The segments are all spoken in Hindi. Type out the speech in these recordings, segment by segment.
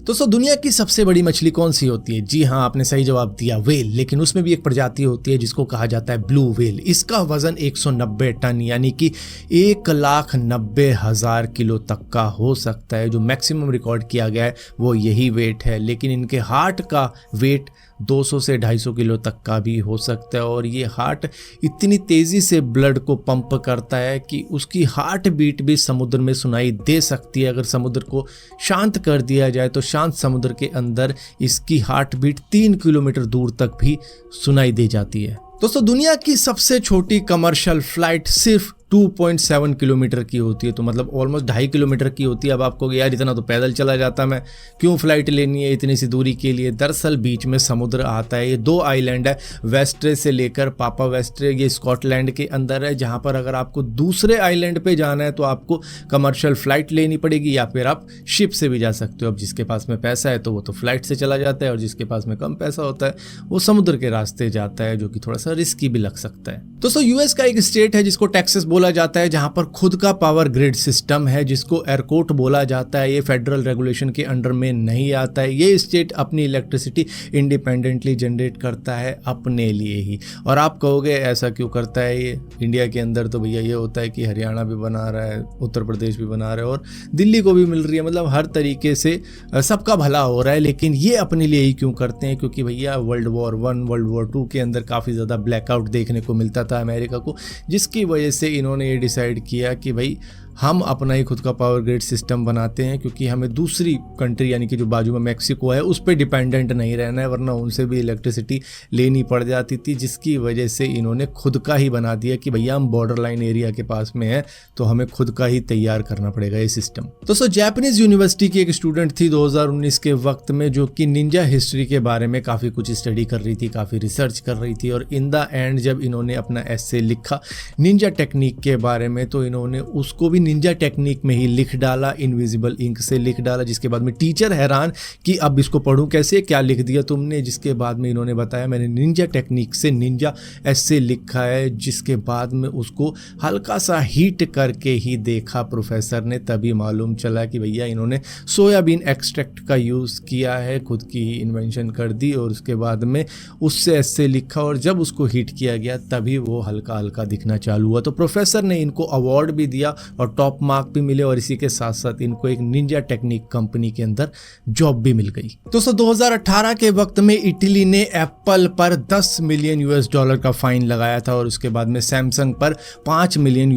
दोस्तों दुनिया की सबसे बड़ी मछली कौन सी होती है? जी हाँ, आपने सही जवाब दिया, व्हेल। लेकिन उसमें भी एक प्रजाति होती है जिसको कहा जाता है ब्लू व्हेल। इसका वजन 190 टन यानी कि 1,90,000 किलो तक का हो सकता है। जो मैक्सिमम रिकॉर्ड किया गया है वो यही वेट है। लेकिन इनके हार्ट का वेट 200 से 250 किलो तक का भी हो सकता है। और ये हार्ट इतनी तेज़ी से ब्लड को पंप करता है कि उसकी हार्ट बीट भी समुद्र में सुनाई दे सकती है। अगर समुद्र को शांत कर दिया जाए तो शांत समुद्र के अंदर इसकी हार्ट बीट 3 किलोमीटर दूर तक भी सुनाई दे जाती है। दोस्तों दुनिया की सबसे छोटी कमर्शियल फ्लाइट सिर्फ 2.7 किलोमीटर की होती है, तो मतलब ऑलमोस्ट 2.5 किलोमीटर की होती है। अब आपको यार इतना तो पैदल चला जाता, मैं क्यों फ्लाइट लेनी है इतनी सी दूरी के लिए? दरअसल बीच में समुद्र आता है। ये 2 आइलैंड है, वेस्ट्रे से लेकर पापा वेस्ट्रे, ये स्कॉटलैंड के अंदर है, जहाँ पर अगर आपको दूसरे आइलैंड पे जाना है तो आपको कमर्शियल फ्लाइट लेनी पड़ेगी या फिर आप शिप से भी जा सकते हो। अब जिसके पास में पैसा है तो वो तो फ्लाइट से चला जाता है, और जिसके पास में कम पैसा होता है वो समुद्र के रास्ते जाता है, जो कि थोड़ा सा रिस्की भी लग सकता है। दोस्तों यूएस का एक स्टेट है जिसको टेक्सास बोला जाता है, जहां पर खुद का पावर ग्रिड सिस्टम है जिसको एयरकोर्ट बोला जाता है। ये फेडरल रेगुलेशन के अंडर में नहीं आता है। ये स्टेट अपनी इलेक्ट्रिसिटी इंडिपेंडेंटली जनरेट करता है अपने लिए ही। और आप कहोगे ऐसा क्यों करता है ये? इंडिया के अंदर तो भैया ये होता है कि हरियाणा भी बना रहा है, उत्तर प्रदेश भी बना रहा है और दिल्ली को भी मिल रही है, मतलब हर तरीके से सबका भला हो रहा है। लेकिन ये अपने लिए ही क्यों करते हैं? क्योंकि भैया वर्ल्ड वॉर 1 वर्ल्ड वॉर 2 के अंदर काफ़ी ज़्यादा ब्लैकआउट देखने को मिलता था अमेरिका को, जिसकी वजह से इन्होंने ये डिसाइड किया कि भाई हम अपना ही खुद का पावर ग्रिड सिस्टम बनाते हैं, क्योंकि हमें दूसरी कंट्री यानी कि जो बाजू में मैक्सिको है उस पर डिपेंडेंट नहीं रहना है, वरना उनसे भी इलेक्ट्रिसिटी लेनी पड़ जाती थी। जिसकी वजह से इन्होंने खुद का ही बना दिया कि भैया हम बॉर्डर लाइन एरिया के पास में है तो हमें खुद का ही तैयार करना पड़ेगा ये सिस्टम। दोस्तों जापानीज यूनिवर्सिटी की एक स्टूडेंट थी 2019 के वक्त में, जो कि निंजा हिस्ट्री के बारे में काफ़ी कुछ स्टडी कर रही थी, काफ़ी रिसर्च कर रही थी। और इन द एंड जब इन्होंने अपना एस्से लिखा निंजा टेक्निक के बारे में तो इन्होंने उसको भी निंजा टेक्निक में ही लिख डाला, इनविजिबल इंक से लिख डाला। जिसके बाद में टीचर हैरान कि अब इसको पढूं कैसे, क्या लिख दिया तुमने? जिसके बाद में इन्होंने बताया मैंने निंजा टेक्निक से निंजा एस्से लिखा है। जिसके बाद में उसको हल्का सा हीट करके ही देखा प्रोफेसर ने, तभी मालूम चला कि भैया इन्होंने सोयाबीन एक्सट्रैक्ट का यूज़ किया है, खुद की ही इन्वेंशन कर दी और उसके बाद में उससे एस्से लिखा। और जब उसको हीट किया गया तभी वो हल्का हल्का दिखना चालू हुआ। तो प्रोफेसर ने इनको अवार्ड भी दिया और टॉप मार्क भी मिले, और इसी के साथ साथ इनको एक निंजा टेक्निक कंपनी के अंदर जॉब भी मिल गई। दोस्तों 2018 के वक्त में इटली ने एप्पल पर $10 मिलियन का फाइन लगाया था, और उसके बाद में सैमसंग पर $5 मिलियन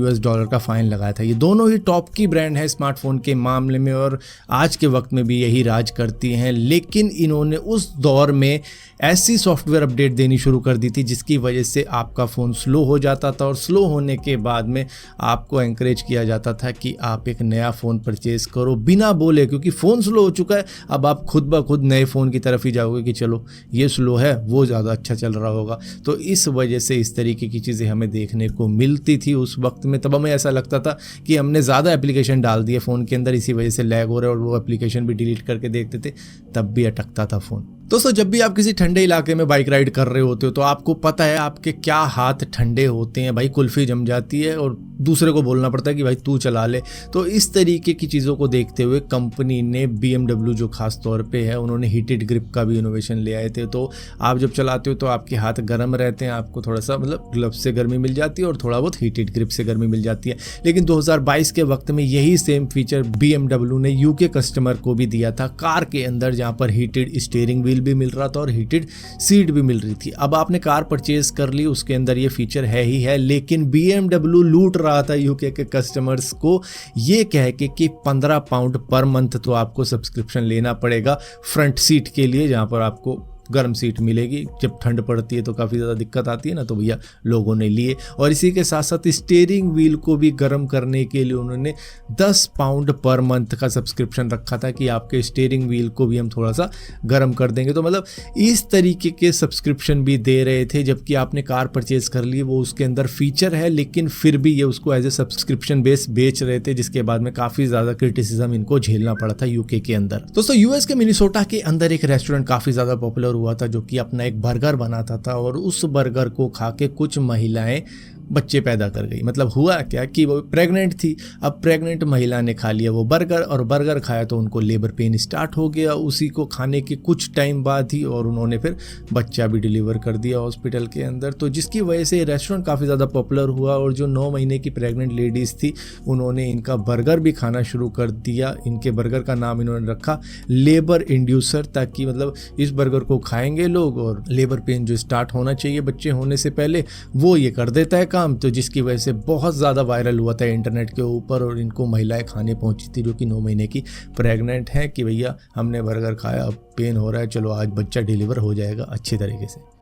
का फाइन लगाया था। ये दोनों ही टॉप की ब्रांड है स्मार्टफोन के मामले में और आज के वक्त में भी यही राज करती हैं। लेकिन इन्होंने उस दौर में ऐसी सॉफ्टवेयर अपडेट देनी शुरू कर दी थी जिसकी वजह से आपका फ़ोन स्लो हो जाता था, और स्लो होने के बाद में आपको एंकरेज किया जाता था कि आप एक नया फ़ोन परचेज करो बिना बोले, क्योंकि फ़ोन स्लो हो चुका है। अब आप खुद ब खुद नए फ़ोन की तरफ ही जाओगे कि चलो ये स्लो है, वो ज़्यादा अच्छा चल रहा होगा। तो इस वजह से इस तरीके की चीज़ें हमें देखने को मिलती थी उस वक्त में। तब हमें ऐसा लगता था कि हमने ज़्यादा एप्लीकेशन डाल दिए फ़ोन के अंदर, इसी वजह से लैग हो रहा है, और वो एप्लीकेशन भी डिलीट करके देखते थे, तब भी अटकता था फ़ोन। दोस्तों जब भी आप किसी ठंडे इलाके में बाइक राइड कर रहे होते हो तो आपको पता है आपके क्या हाथ ठंडे होते हैं, भाई कुल्फ़ी जम जाती है और दूसरे को बोलना पड़ता है कि भाई तू चला ले। तो इस तरीके की चीज़ों को देखते हुए कंपनी ने BMW जो खास तौर पे है उन्होंने हीटेड ग्रिप का भी इनोवेशन ले आए थे। तो आप जब चलाते हो तो आपके हाथ गर्म रहते हैं, आपको थोड़ा सा मतलब ग्लव्स से गर्मी मिल जाती है और थोड़ा बहुत हीटेड ग्रिप से गर्मी मिल जाती है। लेकिन 2022 के वक्त में यही सेम फीचर BMW ने UK कस्टमर को भी दिया था कार के अंदर, जहाँ पर हीटेड स्टीयरिंग व्हील भी मिल रहा था और हीटेड सीट भी मिल रही थी। अब आपने कार परचेज कर ली, उसके अंदर ये फीचर है ही है, लेकिन BMW लूट रहा था यूके के कस्टमर्स को ये कह के कि 15 पाउंड पर मंथ तो आपको सब्सक्रिप्शन लेना पड़ेगा फ्रंट सीट के लिए, जहां पर आपको गर्म सीट मिलेगी। जब ठंड पड़ती है तो काफ़ी ज़्यादा दिक्कत आती है ना, तो भैया लोगों ने लिए। और इसी के साथ साथ स्टीयरिंग व्हील को भी गर्म करने के लिए उन्होंने 10 पाउंड पर मंथ का सब्सक्रिप्शन रखा था कि आपके स्टीयरिंग व्हील को भी हम थोड़ा सा गर्म कर देंगे। तो मतलब इस तरीके के सब्सक्रिप्शन भी दे रहे थे, जबकि आपने कार परचेज कर ली, वो उसके अंदर फीचर है, लेकिन फिर भी ये उसको एज ए सब्सक्रिप्शन बेस बेच रहे थे, जिसके बाद में काफ़ी ज़्यादा क्रिटिसिज्म इनको झेलना पड़ा था यूके के अंदर। दोस्तों यूएस के मिनेसोटा के अंदर एक रेस्टोरेंट काफ़ी ज़्यादा पॉपुलर हुआ था जो कि अपना एक बर्गर बनाता था, और उस बर्गर को खा के कुछ महिलाएं बच्चे पैदा कर गई। मतलब हुआ क्या कि वो प्रेग्नेंट थी, अब प्रेग्नेंट महिला ने खा लिया वो बर्गर, और बर्गर खाया तो उनको लेबर पेन स्टार्ट हो गया उसी को खाने के कुछ टाइम बाद ही, और उन्होंने फिर बच्चा भी डिलीवर कर दिया हॉस्पिटल के अंदर। तो जिसकी वजह से रेस्टोरेंट काफ़ी ज़्यादा पॉपुलर हुआ, और जो 9 महीने की प्रेग्नेंट लेडीज़ थी उन्होंने इनका बर्गर भी खाना शुरू कर दिया। इनके बर्गर का नाम इन्होंने रखा लेबर इंड्यूसर, ताकि मतलब इस बर्गर को खाएंगे लोग और लेबर पेन जो स्टार्ट होना चाहिए बच्चे होने से पहले वो ये कर देता है काम। तो जिसकी वजह से बहुत ज़्यादा वायरल हुआ था इंटरनेट के ऊपर, और इनको महिलाएं खाने पहुंची थी जो कि 9 महीने की प्रेग्नेंट हैं कि भैया हमने बर्गर खाया, अब पेन हो रहा है, चलो आज बच्चा डिलीवर हो जाएगा अच्छी तरीके से।